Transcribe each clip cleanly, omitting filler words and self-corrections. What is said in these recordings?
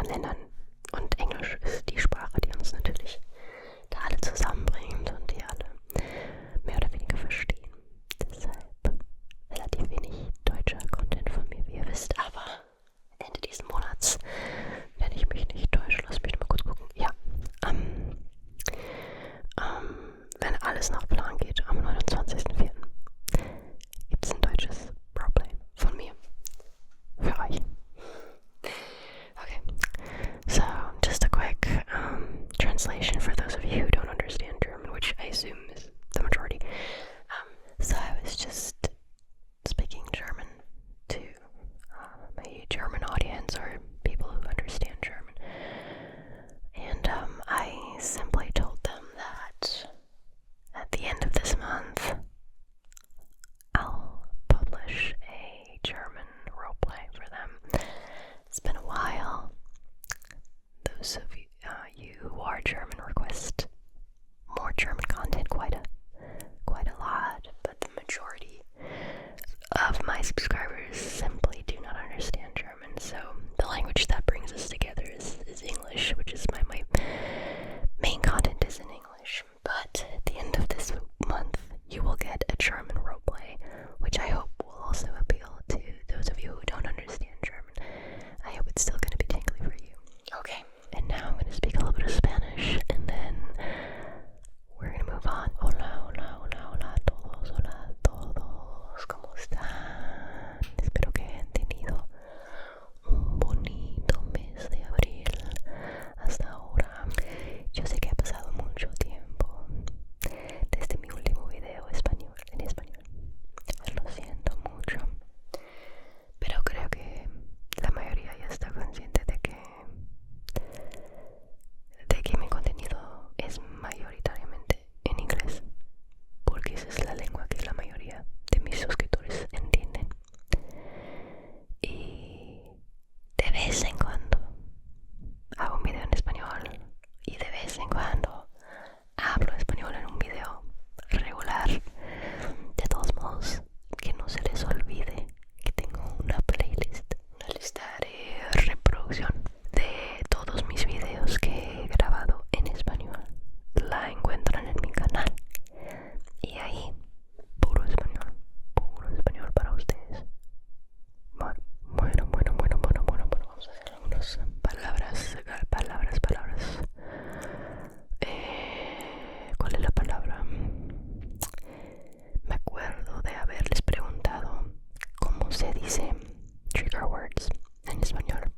anderen Ländern. Und Englisch ist die Sprache, die uns natürlich da alle zusammenbringt und die alle mehr oder weniger verstehen. Deshalb relativ wenig deutscher Content von mir, wie ihr wisst, aber Ende diesen Monats, wenn ich mich nicht täusche, lass mich mal kurz gucken. Ja, wenn alles nach Plan geht, am 29.04. gibt es ein deutsches Roleplay von mir. Für euch. Okay, so just a quick translation for those of you who don't understand German, which I assume is the majority. So I was just speaking German to my German audience or people who understand German, and I simply told them that at the end of this month I'll publish a German roleplay for them. It's been a while. Those of you who are German request more German content quite a lot, but the majority of my subscribers simply do not understand German, so the language that brings us together is English, which is my main content is in English. But at the end of this month, you will get a German roleplay, which I hope will also appeal to those of you who don't understand German. I hope it's still going to be tingly for you. Okay, and now I'm going to speak a little bit of Spanish, and then we're going to move on. Hola, hola, hola, hola a todos, hola a todos, ¿cómo están? Espero que hayan tenido un bonito mes de abril hasta ahora. Yo sé que ha pasado mucho tiempo desde mi último video en español. Lo siento mucho, pero creo que la mayoría ya está consciente de que mi contenido es mayoritariamente en inglés, porque esa es la lengua que la mayoría de mis suscriptores entienden. Y de vez en cuando hago un video en español y de vez en cuando hablo español en un video regular. De todos modos, que no se les olvide que tengo una playlist, una lista de reproducción de todos mis videos que he grabado en español. La encuentran en mi canal y ahí puro español para ustedes. Bueno, vamos a hacer algunas palabras. ¿Cuál es la palabra? Me acuerdo de haberles preguntado cómo se dice trigger words en español,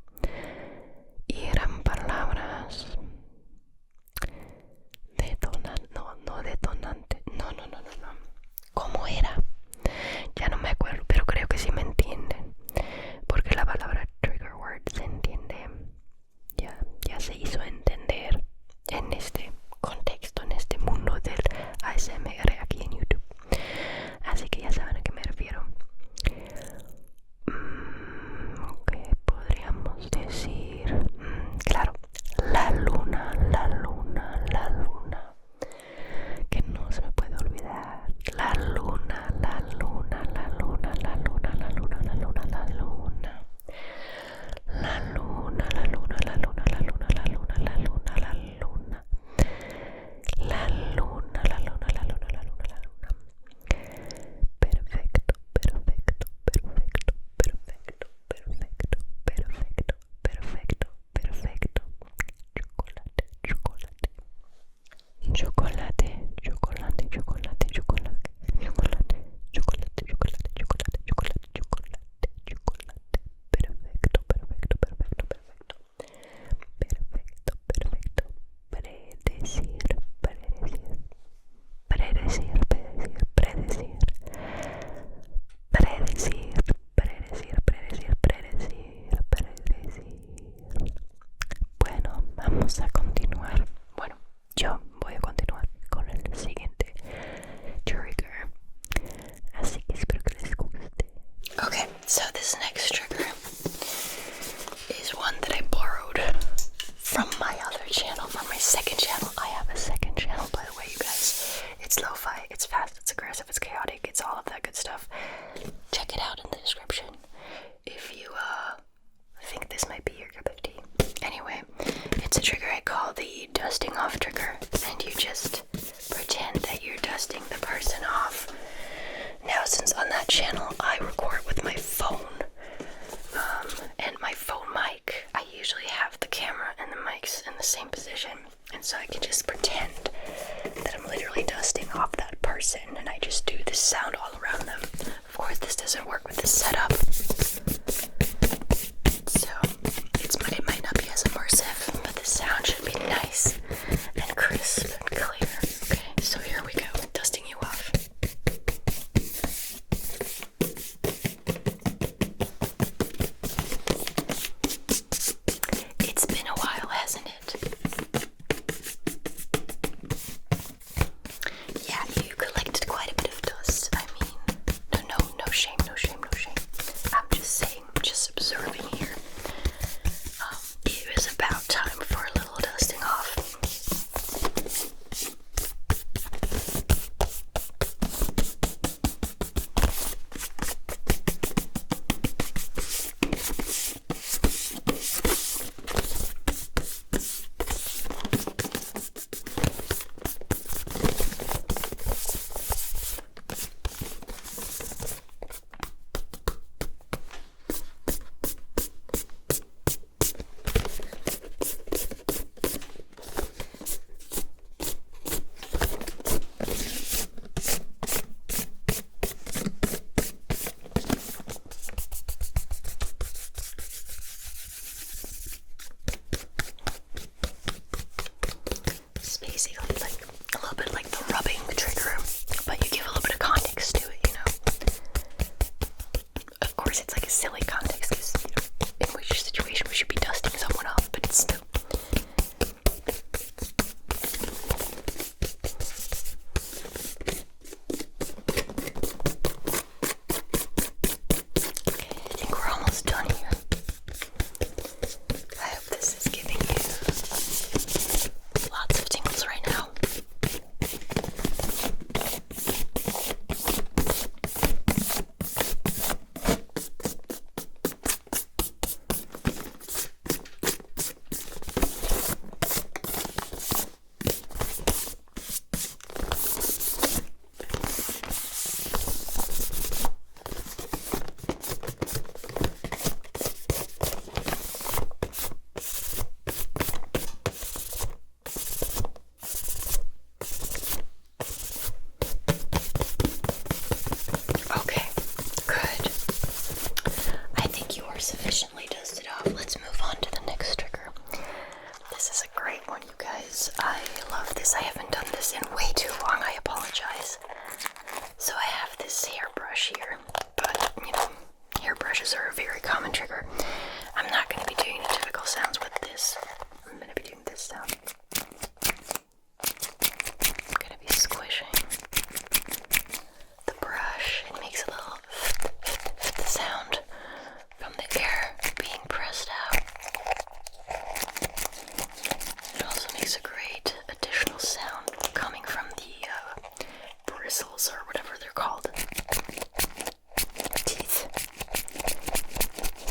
y eran palabras detonante, no. ¿Cómo era? Ya no me acuerdo, pero creo que sí me entienden, porque la palabra trigger word se entiende, ya se hizo entender en este contexto, en este mundo del ASMR aquí en YouTube, así que ya saben a qué me refiero. ¿Qué podríamos decir? Claro, la luna, que no se me puede olvidar. La luna. Perfecto. Chocolate. Perfecto. Predecir. Bueno, vamos a continuar. Bueno, yo voy a continuar con el siguiente trigger, así que espero que les guste. Okay, so this next trigger is one that I borrowed from my other channel, from my second channel. I have a second channel, by the way, you guys. It's lo-fi, it's fast, it's aggressive, it's chaotic, it's all of that good stuff. Check it out in the description if you think this might be your cup of tea. Anyway, a dusting off trigger, and you just pretend that you're dusting the person off. Now, since on that channel I record with my phone, and my phone mic, I usually have the camera and the mics in the same position, and so I can just pretend that I'm literally dusting off that person, and I just do this sound all around them. Of course, this doesn't work with this setup, so it might not be as immersive, but the sound should be nice and crisp and clear. Okay, so here we go, dusting you off. It's been a while, hasn't it? Yeah, you collected quite a bit of dust. I mean, no shame, no shame, no shame. I'm just saying, just observing here. It was about time for a little dusting off. Basically like a little bit like the rubbing trigger, but you give a little bit of context to it, you know. Of course, it's like a silly context because, you know, in which situation we should be dusting someone off, but it's still. Okay, I think we're almost done here. I hope this is giving you lots of tingles right now. Okay, good. I think you are sufficiently dusted off. Let's move on to the next trigger. This is a great one, you guys. I love this. I haven't done this in way too long. I apologize. So I have this hairbrush here, but, you know, hairbrushes are a very common trigger. I'm not going to be doing the typical sounds with this. I'm going to be doing this sound. I'm going to be squishing the brush. It makes a little sound from the air being pressed out. It also makes a great additional sound coming from the bristles or whatever they're called. Teeth.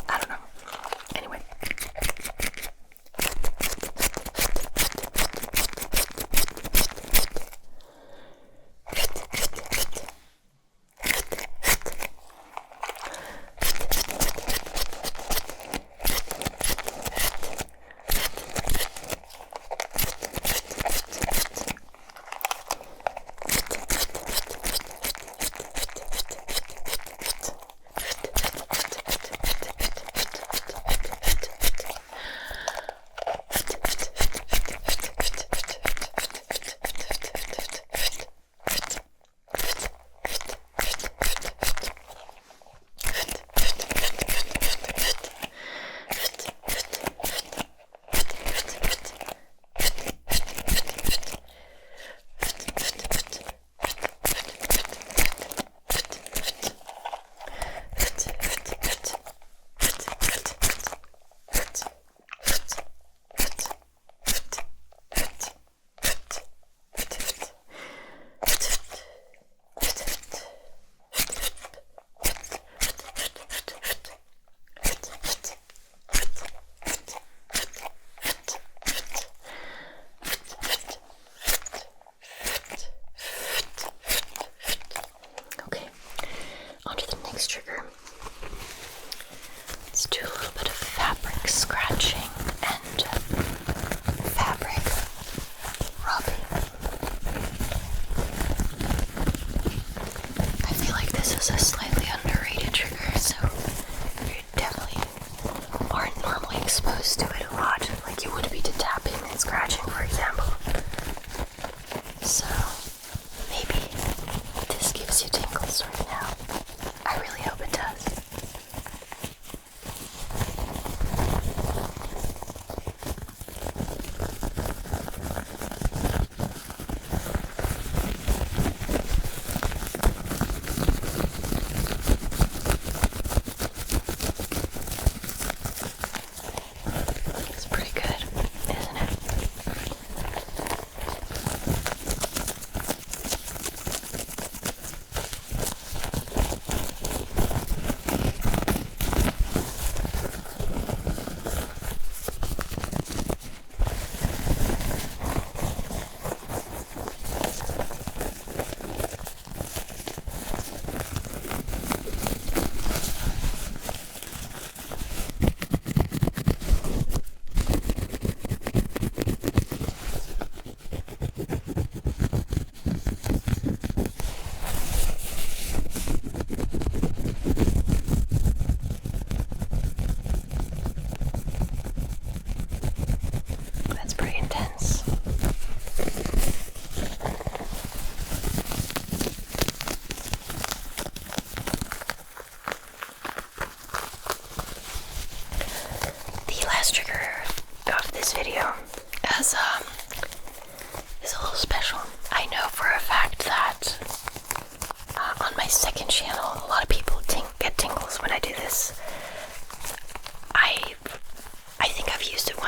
I don't know. Anyway.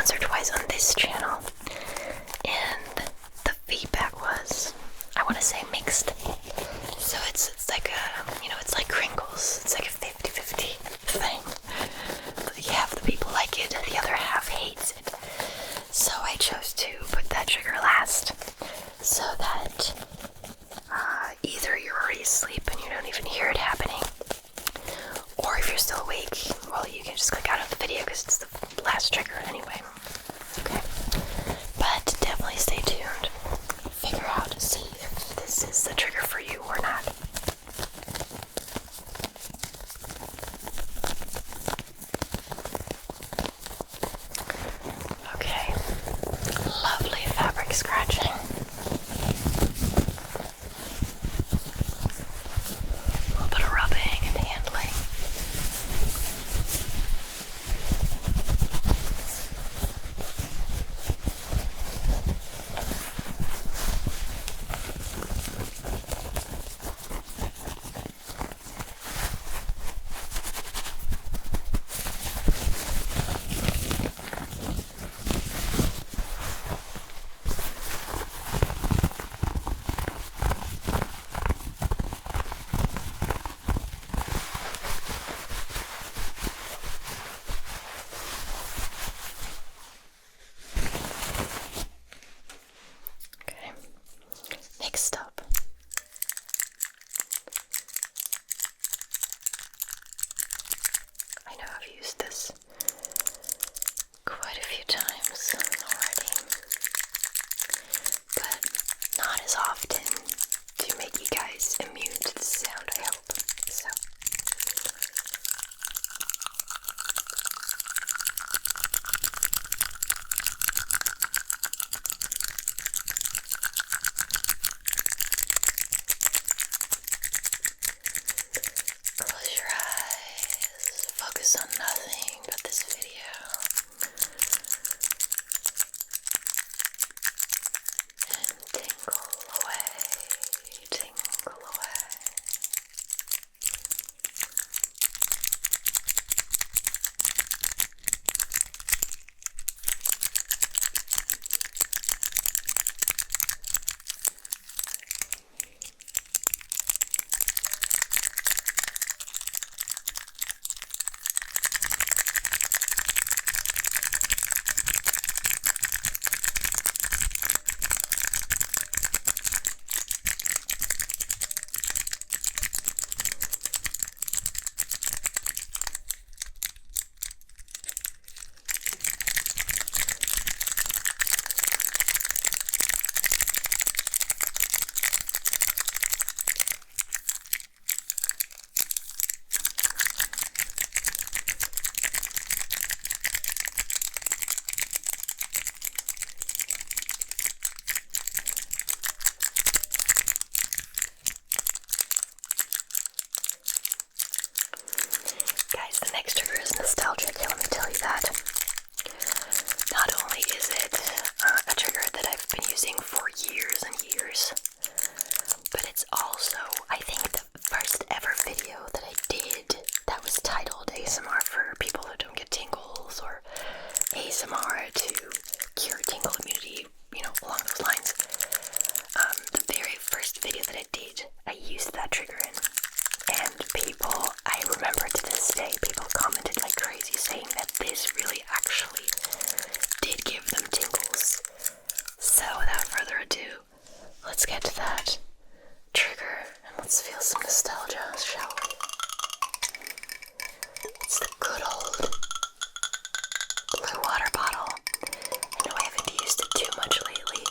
once or twice on this channel, and the feedback was, I want to say, mixed. So it's like a, you know, it's like crinkles. It's like a 50-50 thing. Half the people like it, the other half hates it. So I chose to put that trigger last, so that either you're already asleep and you don't even hear it happening, or if you're still awake, well, you can just click out of the video because it's the last trigger anyway. Okay, but definitely stay tuned. Figure out, see if this is the trigger for you or not. Okay, lovely fabric scratching. A little bit of rubbing and handling. Okay, next up, I know I've used this quite a few times already, but not as often to make you guys immune to the sound, I hope. So close your eyes, focus on nothing but this video, and tingle away, tingle away. Guys, the next trigger is nostalgic, let me tell you that. Not only is it a trigger that I've been using for years and years, but it's also, I think, the first ever video that I did that was titled ASMR for people who don't get tingles, or ASMR to cure tingle immunity, you know, along those lines. The very first video that I did, I used that trigger in. And people, I remember to this day, people commented like crazy saying that this really actually did give them tingles. So without further ado, let's get to that trigger and let's feel some nostalgia, shall we? It's the good old blue water bottle. I know I haven't used it too much lately.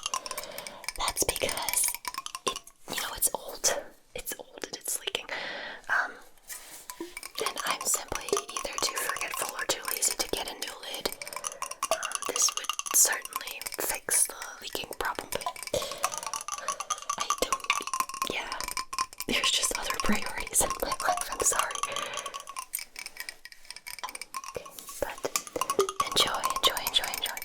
That's because it, you know, it's old. It's old and it's leaking. And I'm simply either too forgetful or too lazy to get a new lid. This would certainly fix the leaking problem, but I don't, yeah, there's just other priorities in my life, I'm sorry. Okay, but enjoy, enjoy, enjoy, enjoy.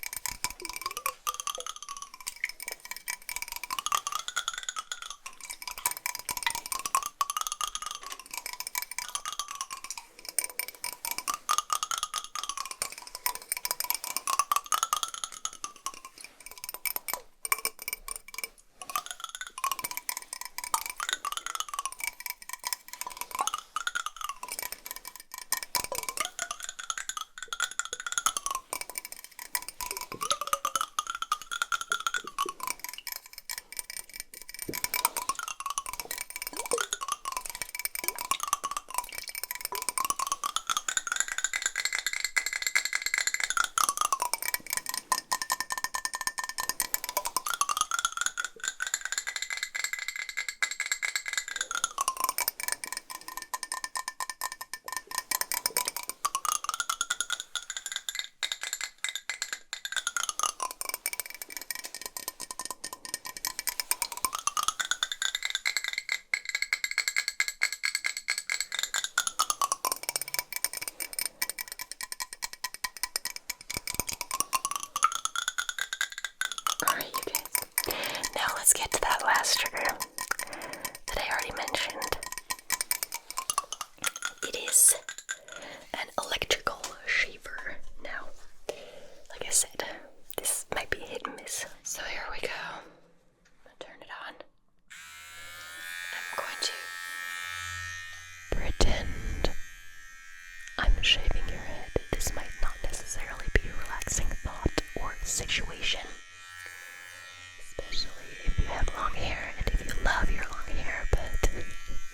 get to that last trigger that I already mentioned. It is an electrical shaver. Now, like I said, this might be hit and miss. So here we go. I'm gonna turn it on. I'm going to pretend I'm shaving your head. This might not necessarily be a relaxing thought or situation, especially if you have long hair and if you love your long hair, but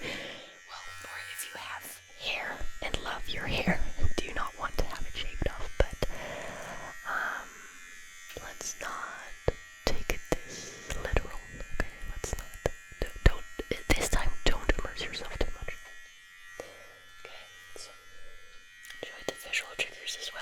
well, or if you have hair and love your hair and do not want to have it shaved off. But let's not take it this literal. Okay, let's not. Don't this time. Don't immerse yourself too much. Okay, so enjoy the visual triggers as well.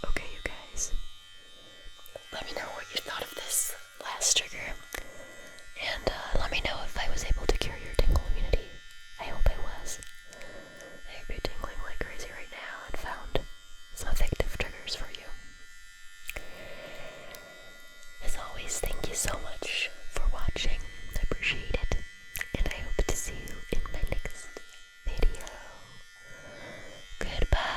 Okay, you guys, let me know what you thought of this last trigger, and let me know if I was able to cure your tingle immunity. I hope I was. I hope you're tingling like crazy right now and found some effective triggers for you. As always, thank you so much for watching. I appreciate it, and I hope to see you in my next video. Goodbye.